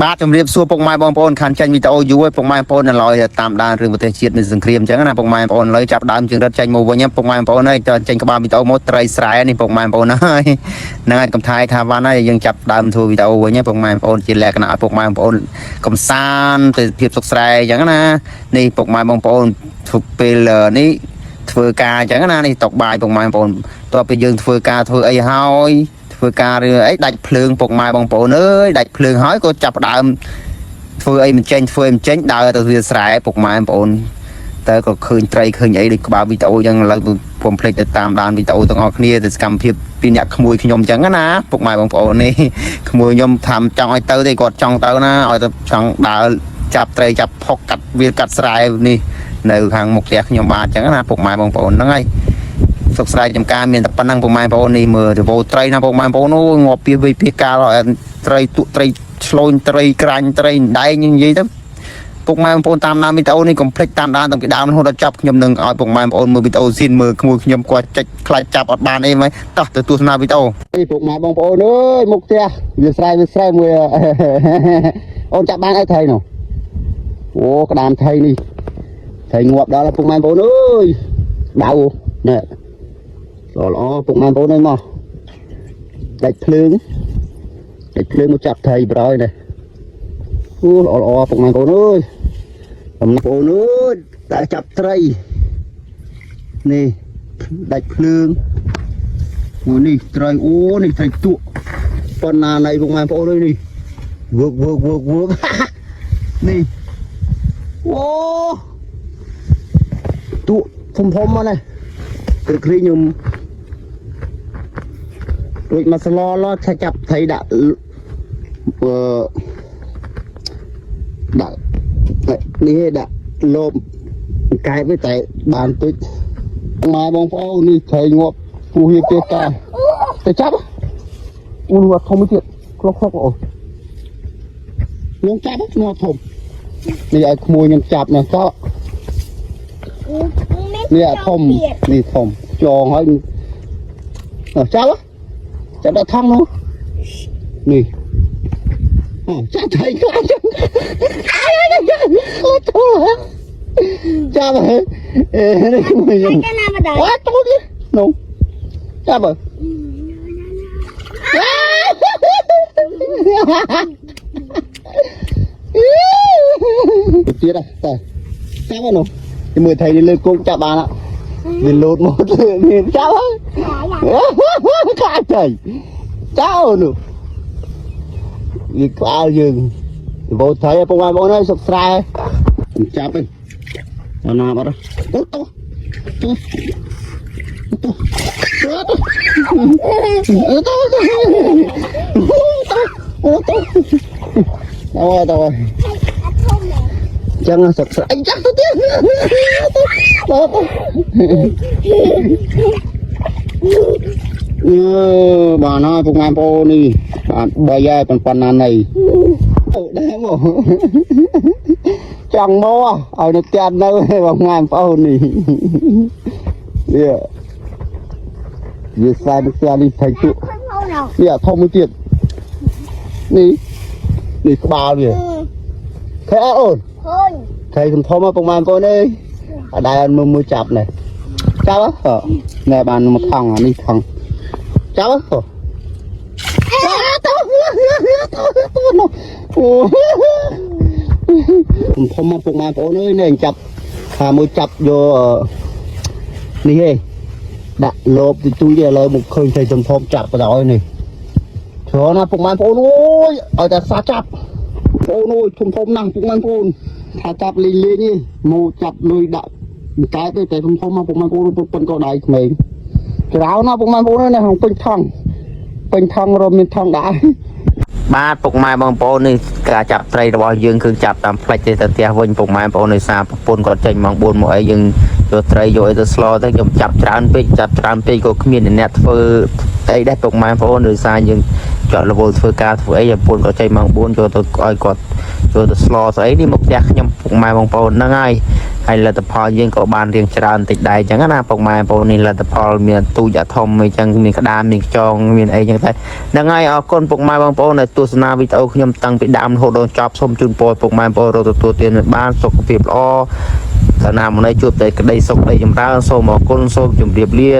បាទជំរាបសួរពុកម៉ែបងប្អូនខានចាញ់វីដេអូយូរពុកម៉ែបងប្អូនឡើយតាមដានរឿងប្រទេសជាតិនៃសង្គ្រាមអញ្ចឹងណាពុកម៉ែបងប្អូនឡើយចាប់ដើមជើងរត់ចាញ់មកវិញពុកម៉ែបងប្អូនហើយតើចាញ់ក្បាលវីដេអូមកត្រីស្រែនេះពុកម៉ែបងប្អូនហើយហ្នឹងហើយកំថាយថាវ៉ាន់ហើយយើងចាប់ដើមធ្វើវីដេអូវិញពុកម៉ែបងប្អូនជាលក្ខណៈឲ្យពុកម៉ែបងប្អូនកំសាន្តទៅភាពសុខស្រែអញ្ចឹងណានេះពុកម៉ែបងប្អូនធ្វើពេលនេះធ្វើការអញ្ចឹងណានេះតុកបាយពុកម៉ែបងប្អូនតើពេលយើងធ្វើការធ្វើអីហើយធ្វើការរឿងអីដាច់ភ្លើងពុកម៉ែបងប្អូនអើយដាច់ភ្លើងហើយក៏ចាប់ដើមធ្វើអីមិនចេញធ្វើអីមិនចេញដើរទៅវាស្រែពុកម៉ែបងប្អូនតើក៏ឃើញត្រីឃើញអីដូចក្បាលវីដេអូអញ្ចឹងឥឡូវពុំភ្លេចទៅតាមដានវីដេអូទាំងអស់គ្នាទៅសកម្មភាពពីអ្នកក្មួយខ្ញុំអញ្ចឹងណាពុកម៉ែបងប្អូននេះក្មួយខ្ញុំថាចង់ឲ្យទៅទេគាត់ចង់ទៅណាឲ្យទៅចង់ដើរចាប់ត្រីចាប់ផុកកាត់វាកាត់ស្រែនេះនៅខាងមុខផ្ទះខ្ញុំបាទអញ្ចឹងណាពុកម៉ែបងប្អូនហ្នឹងហើយសុខស្រែចំការមានតែប៉ុណ្ណឹងពុកម៉ែបងប្អូននេះមើលទៅវោត្រីណាពុកម៉ែបងប្អូនអូងាប់ពីវិពីកាលត្រីទុត្រីឆ្លូនត្រីក្រាញ់ត្រីដែងនិយាយទៅពុកម៉ែបងប្អូនតាមដានវីដេអូនេះកុំភ្លេចតាមដានតាំងពីដើមរហូតដល់ចប់ខ្ញុំនឹងឲ្យពុកម៉ែបងប្អូនមើលវីដេអូស៊ីនមើលក្មួយខ្ញុំគាត់ចុចខ្លាចចាប់អត់បានអីហ្មងតោះទៅទស្សនាវីដេអូពុកម៉ែបងប្អូនអើយមុខផ្ទះវាស្រែមួយអូនចាប់បានអីថៃនោះអូក្តាមថៃនេះថៃងាប់ដល់ពុកម៉ែបងប្អូនអើយដៅនេះល្អពុកម៉ែបងប្អូននេះមកដាច់ភ្លើងមកចាប់ថៃប្រយនេះអូល្អពុកម៉ែបងប្អូនអើយបងប្អូនអើយតែចាប់ត្រីនេះដាច់ភ្លើងអូនេះត្រីអូនេះត្រីទក់ប៉ុណ្ណាណៃពុកម៉ែបងប្អូនអើយនេះវើកនេះអូទក់ធំមកនេះគឺគ្រីខ្ញុំដូចមកស្លឡឆាចាប់ថៃដាក់នេះដាក់លោបកែបវិញតែបានទុចម៉ែបងប្អូននេះថៃងាប់ពូហៀបទេតាទៅចាប់អូងាប់ធំទៀតខ្លុកអូខ្ញុំចាប់ងាប់ធំនេះឲ្យក្មួយខ្ញុំចាប់ណាសក់នេះធំនេះធំចងហើយចាប់ដល់ថងនោះនេះចាប់ថៃខ្លាំងចឹងអូទៅចាប់ហើយនេះមួយខ្ញុំអូទៅនេះនោះចាប់ហើយទៀតតែចាប់ហើយនោះមើលថៃនេះលើគោកចាប់បានវាលោតមកមានចាប់ហើយកាច់ទៅចោលនោះវាក្បាលយើងវោថៃពុកម៉ែបងប្អូនហើយសុខស្រែចាប់ទៅដល់ណាបាត់ទៅចឹងសុខស្រែអីចាស់ទៅទៀតបានហើយពុកម៉ែបងប្អូននេះបាន3ហើយប៉ុណ្ណាណៃអូដែរមកចង់មកឲ្យនៅផ្ទះនៅបងម៉ែបងប្អូននេះវាខ្សែផ្ទះនេះថៃទុនេះធំមួយទៀតនេះក្បាលវាឃើញអូនឃើញធំមកពុកម៉ែបងប្អូនអើយអត់ដែរមើលចាប់នេះចាប់ណែបានមកថងអានេះថងចាប់អូធំមកពុកម៉ែបងប្អូនអើយនេះចាប់ខាមួយចាប់យកនេះហេដាក់លោបទៅជួយឥឡូវមកឃើញតែធំចាប់បដ ாய் នេះច្រើនណាពុកម៉ែបងប្អូនអូយឲ្យតែសាចាប់បងប្អូនអូយធំណាស់ពុកម៉ែបងប្អូនថាចាប់លេងនេះមកចាប់លុយដាក់កែទៅតែធំមកពុកម៉ែបងប្អូនប៉ុនក៏ដៃក្មេងច្រើនណាពុកម៉ែបងប្អូននេះពេញថងរមមានថងដែរបាទពុកម៉ែបងប្អូននេះការចាប់ត្រីរបស់យើងគឺចាប់តាមផ្លិចទៅផ្ទះវិញពុកម៉ែបងប្អូនដោយសារប្រពន្ធគាត់ចេញម៉ោង 4 មកអីយើងយកត្រីយកអីទៅស្លទៅខ្ញុំចាប់ច្រើនពេកក៏គ្មានអ្នកធ្វើអីដែរពុកម៉ែបងប្អូនដោយសារយើងចតរវល់ធ្វើការធ្វើអីប្រពន្ធគាត់ចេញម៉ោង 4យកទៅឲ្យគាត់យកទៅស្លស្អីនេះមកផ្ទះខ្ញុំពុកម៉ែបងប្អូនហ្នឹងហើយ ហើយលទ្ធផលយើងក៏បានរៀងច្រើនតិចដែរអញ្ចឹងណាពុកម៉ែបងប្អូននេះលទ្ធផលមានទូចធំអញ្ចឹងមានក្តាមមានខ្យងមានអីអញ្ចឹងតែហ្នឹងហើយអរគុណពុកម៉ែបងប្អូនដែលទស្សនាវីដេអូខ្ញុំតាំងពីដើមរហូតដល់ចប់សូមជូនពរពុកម៉ែបងប្អូនរកទទួលទានបានសុខភាពល្អតាណាមនេះជួបតែក្តីសុខក្តីចម្រើនសូមអរគុណសូមជម្រាបលា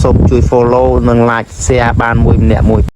សូមជួយ follow និង like share បានមួយម្នាក់មួយ